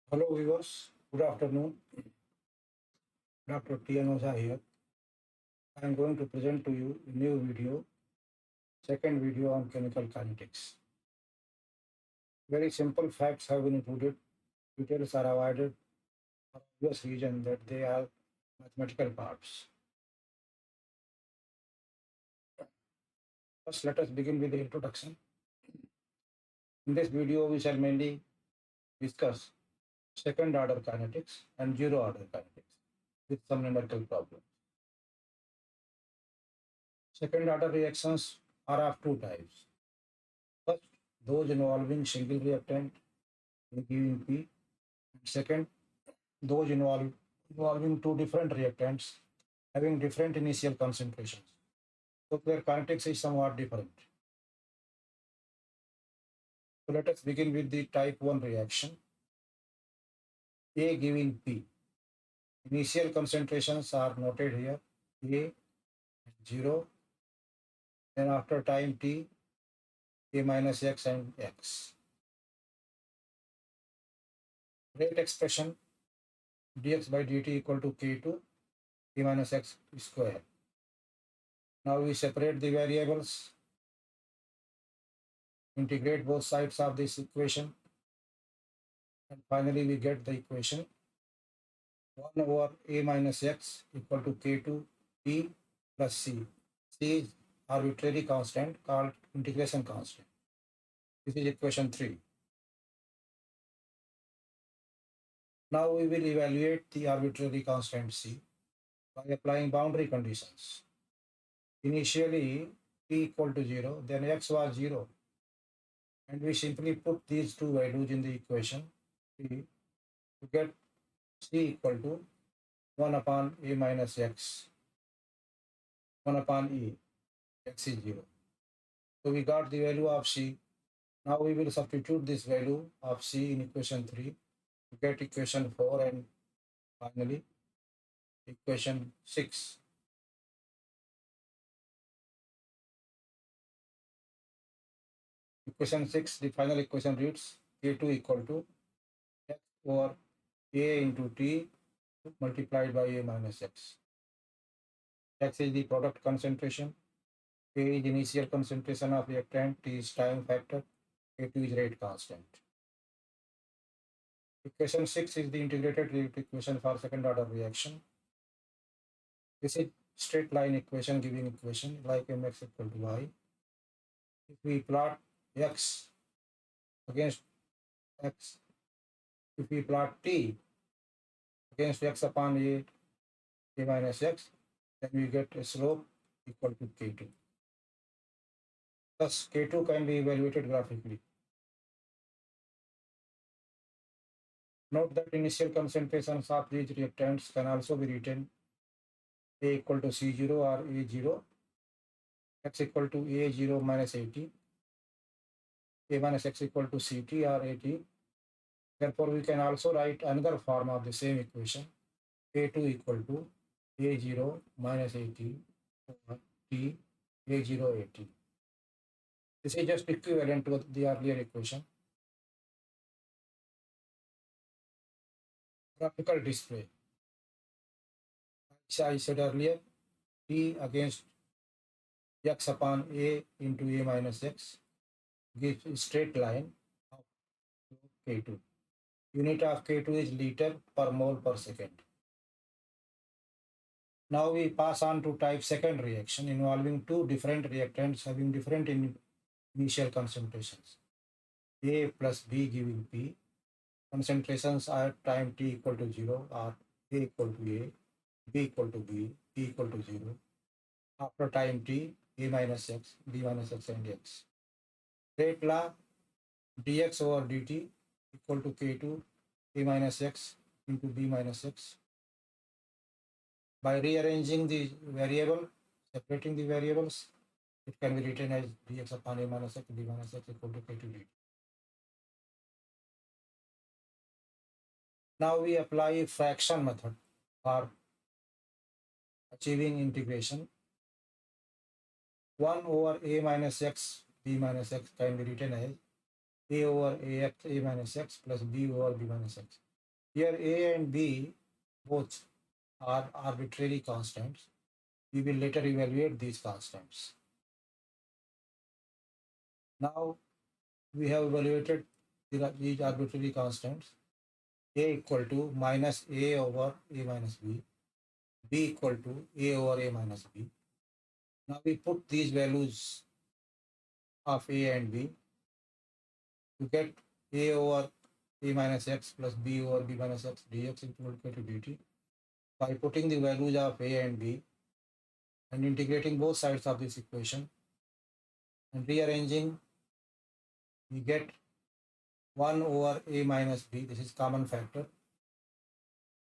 Hello viewers, good afternoon. Dr. T.N. Oza here. I am going to present to you a new video, second video on chemical kinetics. Very simple facts have been included. Details are avoided for obvious reason that they are mathematical parts. First, let us begin with the introduction. In this video, we shall mainly discuss second order kinetics and zero order kinetics with some numerical problems. Second order reactions are of two types. First, those involving single reactant giving P. Second, those involving two different reactants having different initial concentrations. So their kinetics is somewhat different. So let us begin with the type 1 reaction. A giving P. Initial concentrations are noted here. A 0. Then after time T, A minus X and X. Rate expression dx by dt equal to K2 A minus X square. Now we separate the variables, integrate both sides of this equation, and finally we get the equation 1 over A minus X equal to K2 P plus C. C is arbitrary constant called integration constant. This is equation 3. Now we will evaluate the arbitrary constant C by applying boundary conditions. Initially P equal to 0, then X was 0, and we simply put these two values in the equation P to get C equal to 1 upon A minus X, 1 upon E, X is 0. So we got the value of C. Now we will substitute this value of C in equation 3 to get equation 4 and finally equation 6. Equation 6, the final equation reads K2 equal to X over A into T multiplied by A minus X. X is the product concentration, A is initial concentration of reactant, T is time factor, K2 is rate constant. Equation 6 is the integrated rate equation for second order reaction. This is straight line equation giving equation like mx equal to y. If we plot x against x, if we plot t against x upon a minus x, then we get a slope equal to k2. Thus, k2 can be evaluated graphically. Note that initial concentrations of these reactants can also be written a equal to c0 or a0, x equal to a0 minus at, a minus x equal to ct or at. Therefore, we can also write another form of the same equation, a2 equal to a0 minus at over t a0 at. This is just equivalent to the earlier equation. Graphical display. As I said earlier, t against x upon a into a minus x gives a straight line of K2. Unit of K2 is liter per mole per second. Now we pass on to type second reaction involving two different reactants having different initial concentrations. A plus B giving P. Concentrations at time t equal to 0 are A equal to A, B equal to B, P equal to 0. After time t, A minus x, B minus x and x. Rate law dx over dt equal to K2 A minus x into B minus x. By rearranging the variable, separating the variables, it can be written as dx upon A minus x, B minus x equal to K2 dt. Now we apply fraction method for achieving integration. 1 over A minus x, B minus x can be written as A over ax, A minus x plus B over B minus x. Here A and B both are arbitrary constants. We will later evaluate these constants. Now we have evaluated these arbitrary constants. A equal to minus A over A minus B equal to A over A minus B. Now we put these values of A and B to get A over A minus x plus B over B minus x dx equal to dt. By putting the values of A and B and integrating both sides of this equation and rearranging, we get 1 over A minus B, this is common factor,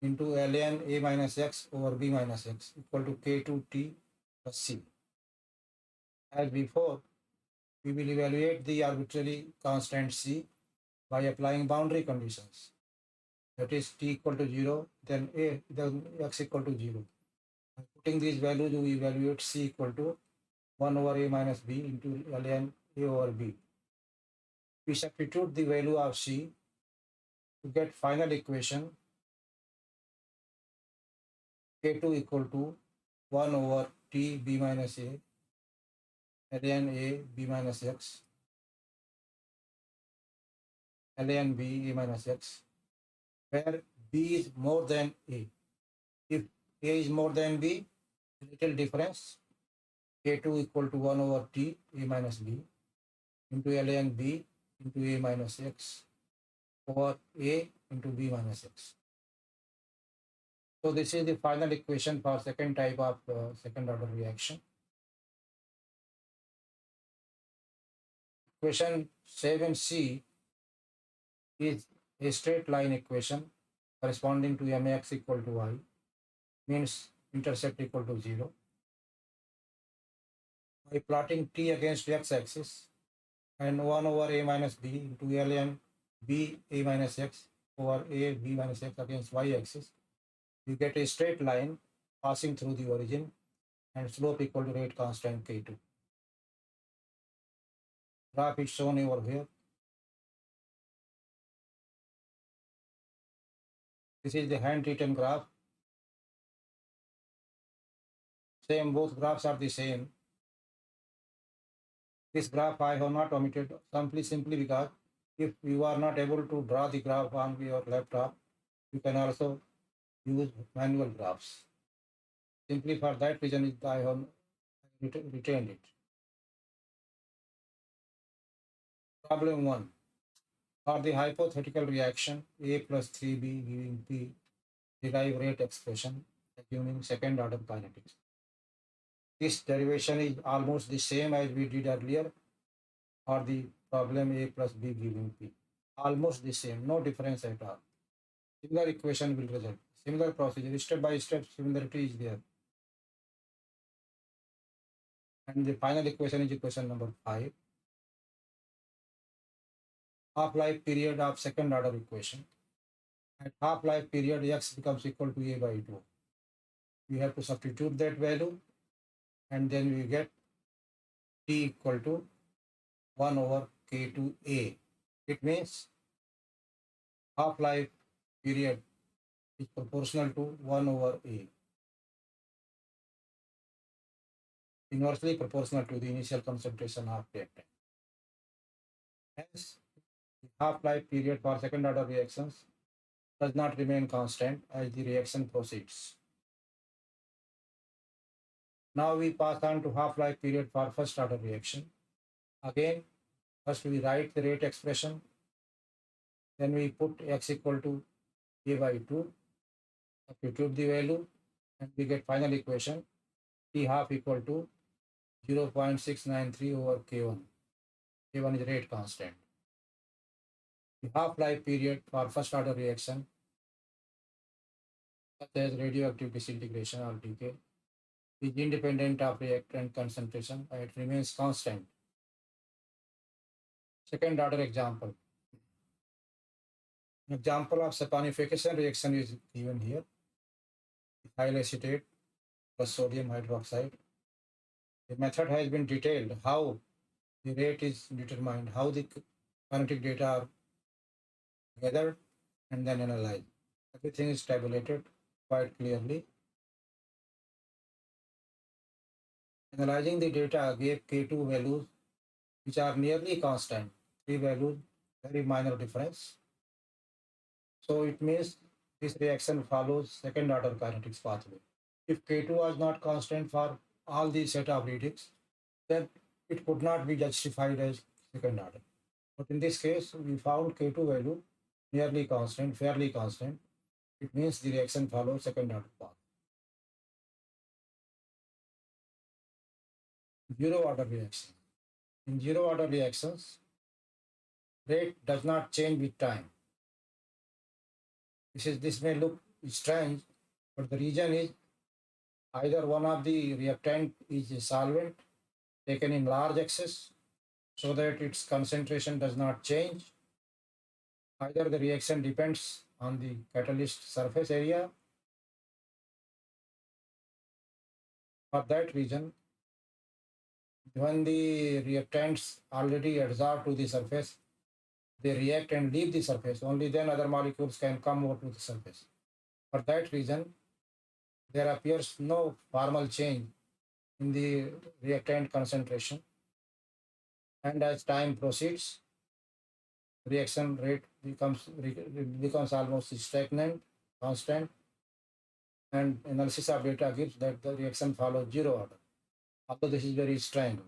into ln A minus x over B minus x equal to K2T plus C. As before, we will evaluate the arbitrary constant C by applying boundary conditions. That is t equal to 0, then x equal to 0. By putting these values, we evaluate C equal to 1 over A minus B into ln A over B. We substitute the value of C to get final equation K2 equal to 1 over T B minus A ln A B minus x ln B A minus x, where B is more than A. If A is more than B, little difference, K2 equal to 1 over T A minus B into ln B into A minus x over A into B minus x. So this is the final equation for second type of second order reaction. Equation 7C is a straight line equation corresponding to mx equal to y, means intercept equal to 0. By plotting t against x-axis and 1 over A minus B into ln B A minus x over A B minus x against y-axis, we get a straight line passing through the origin and slope equal to rate constant K2. Graph is shown over here. This is the handwritten graph. Same, both graphs are the same. This graph I have not omitted simply because if you are not able to draw the graph on your laptop, you can also use manual graphs. Simply for that reason, I have retained it. Problem 1. For the hypothetical reaction A plus 3B giving P, derive rate expression assuming second order kinetics. This derivation is almost the same as we did earlier for the problem A plus B giving P. Almost the same, no difference at all. Similar equation will result. Similar procedure, step by step similarity is there. And the final equation is equation number 5. Half-life period of second order equation. At half-life period, x becomes equal to A by 2. We have to substitute that value and then we get t equal to 1 over K2A. It means half-life period is proportional to 1 over A. Inversely proportional to the initial concentration of reactant. Hence, the half-life period for second order reactions does not remain constant as the reaction proceeds. Now we pass on to half-life period for first order reaction. Again, first we write the rate expression, then we put x equal to A by 2, substitute the value, and we get final equation T half equal to 0.693 over K1. K1 is rate constant. The half-life period for first order reaction, such as radioactive disintegration or decay, is independent of reactant concentration and it remains constant. Second order example. An example of saponification reaction is given here. Ethyl acetate plus sodium hydroxide. The method has been detailed, how the rate is determined, how the kinetic data are gathered and then analyzed. Everything is tabulated quite clearly. Analyzing the data gave K2 values which are nearly constant, three values, very minor difference. So it means this reaction follows second order kinetics pathway. If K2 was not constant for all these set of readings, then it could not be justified as second order. But in this case, we found K2 value nearly constant, fairly constant. It means the reaction follows second order path. Zero order reaction. In zero order reactions, rate does not change with time. This may look strange, but the reason is either one of the reactant is a solvent taken in large excess so that its concentration does not change. Either the reaction depends on the catalyst surface area. For that reason, when the reactants already adsorb to the surface, they react and leave the surface. Only then other molecules can come over to the surface. For that reason, there appears no formal change in the reactant concentration. And as time proceeds, reaction rate becomes almost stagnant, constant, and analysis of data gives that the reaction follows zero order. Although this is very strange.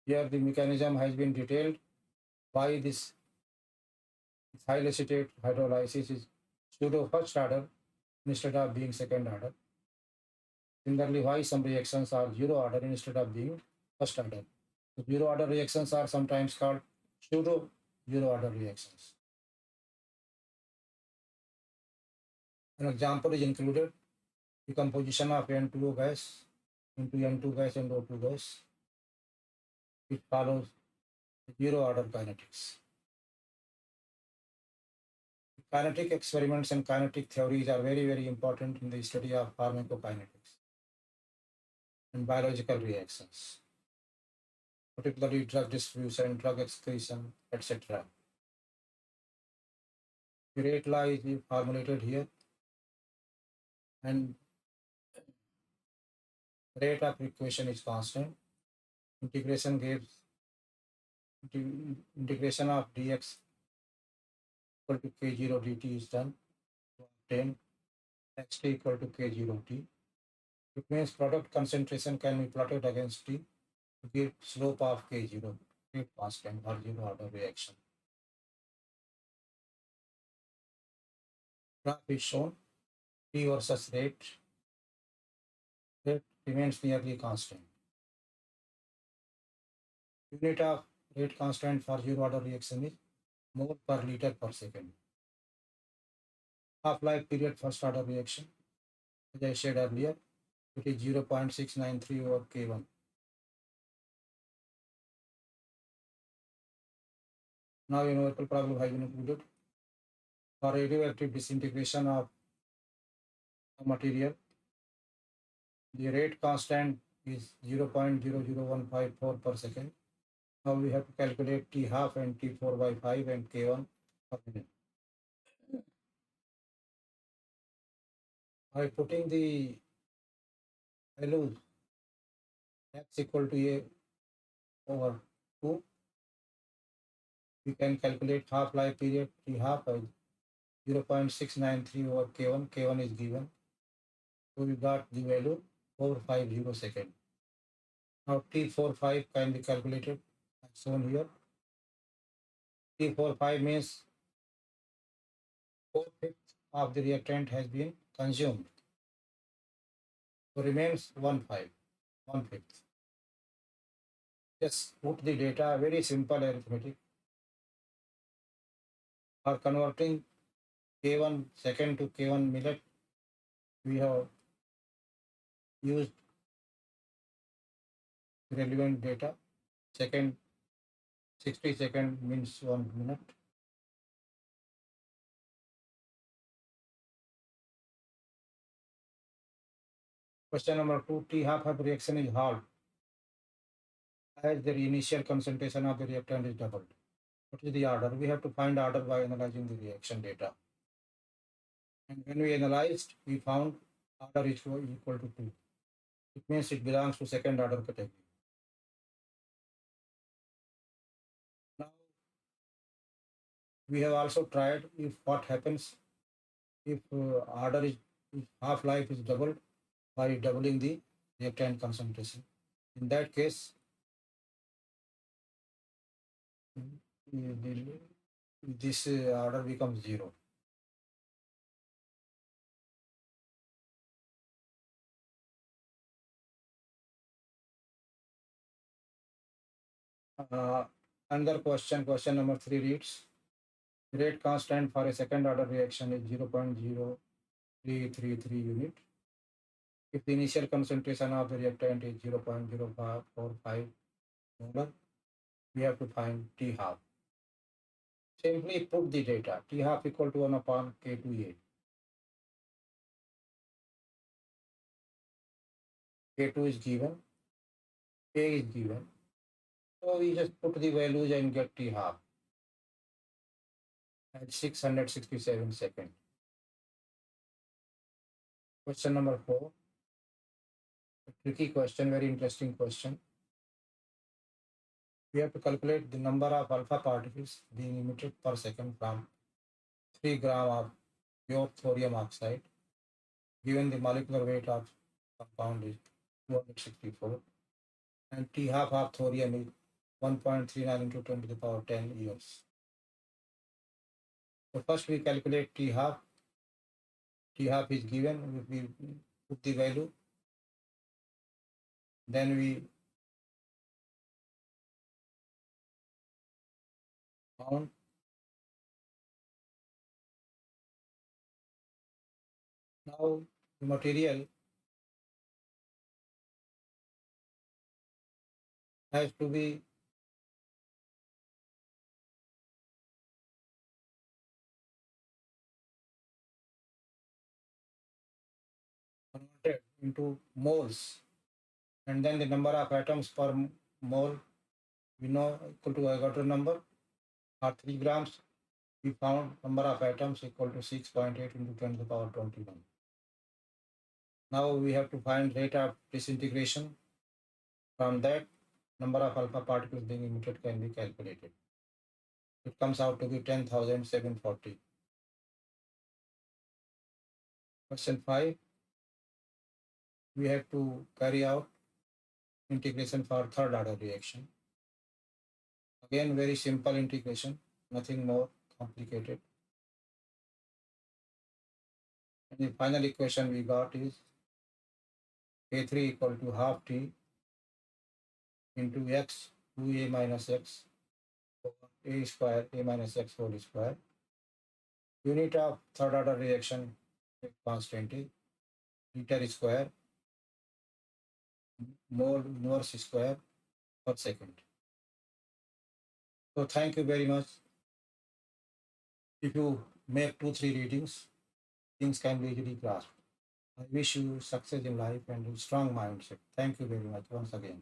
Here the mechanism has been detailed why this ethyl acetate hydrolysis is pseudo first order instead of being second order. Similarly, why some reactions are zero order instead of being first order. So zero order reactions are sometimes called pseudo zero order reactions. An example is included decomposition of N2O gas into N2 gas and O2 gas. It follows zero order kinetics. Kinetic experiments and kinetic theories are very, very important in the study of pharmacokinetics and biological reactions, particularly drug distribution, drug excretion, etc. The rate law is formulated here, and rate of equation is constant. Integration gives integration of dx equal to k0 dt is done to obtain xt equal to k0 t. It means product concentration can be plotted against t to give slope of k0, rate constant or zero order reaction. Graph is shown, t versus rate remains nearly constant. Unit of rate constant for zero order reaction is mole per liter per second. Half-life period first order reaction, as I said earlier, it is 0.693 over K1. Now a numerical problem has been included. For radioactive disintegration of a material, the rate constant is 0.00154 per second. Now we have to calculate T half and T4 by 5 and K1 per minute. By putting the values x equal to a over 2, we can calculate half-life period T half as 0.693 over K1. K1 is given. So we got the value 450 seconds. Now T45 can be calculated as shown here. T45 means 4/5 of the reactant has been consumed. So remains 1/5. Just put the data, very simple arithmetic. For converting K1 second to K1 minute, we have used relevant data. Second, 60 second means 1 minute. Question number 2, T half of reaction is halved as the initial concentration of the reactant is doubled. What is the order? We have to find order by analyzing the reaction data. And when we analyzed, we found order is equal to 2. It means it belongs to second order category. Now, we have also tried if what happens if order is if half-life is doubled by doubling the reactant concentration. In that case, this order becomes 0. Uh, Another question number 3 reads, rate constant for a second order reaction is 0.0333 unit. If the initial concentration of the reactant is 0.0545 molar, we have to find T half. Simply put the data. T half equal to 1 upon K2A. K2 is given, K is given. So we just put the values and get T half at 667 seconds. Question number 4. A tricky question, very interesting question. We have to calculate the number of alpha particles being emitted per second from 3 gram of pure thorium oxide, given the molecular weight of compound is 264 and T half of thorium is 1.39 into 10 to the power 10 years. So first we calculate T half. T half is given, we put the value, then we found now the material has to be converted into moles, and then the number of atoms per mole we know equal to Avogadro number or 3 grams. We found number of atoms equal to 6.8 into 10 to the power 21. Now we have to find rate of disintegration. From that, number of alpha particles being emitted can be calculated. It comes out to be 10,740. Question 5. We have to carry out integration for third order reaction. Again, very simple integration, nothing more complicated. And the final equation we got is K3 equal to half T into X 2A minus X over A square A minus X whole square. Unit of third order reaction constant is liter square mole inverse square per second. So thank you very much. If you make 2-3 readings, things can be easily grasped. I wish you success in life and a strong mindset. Thank you very much once again.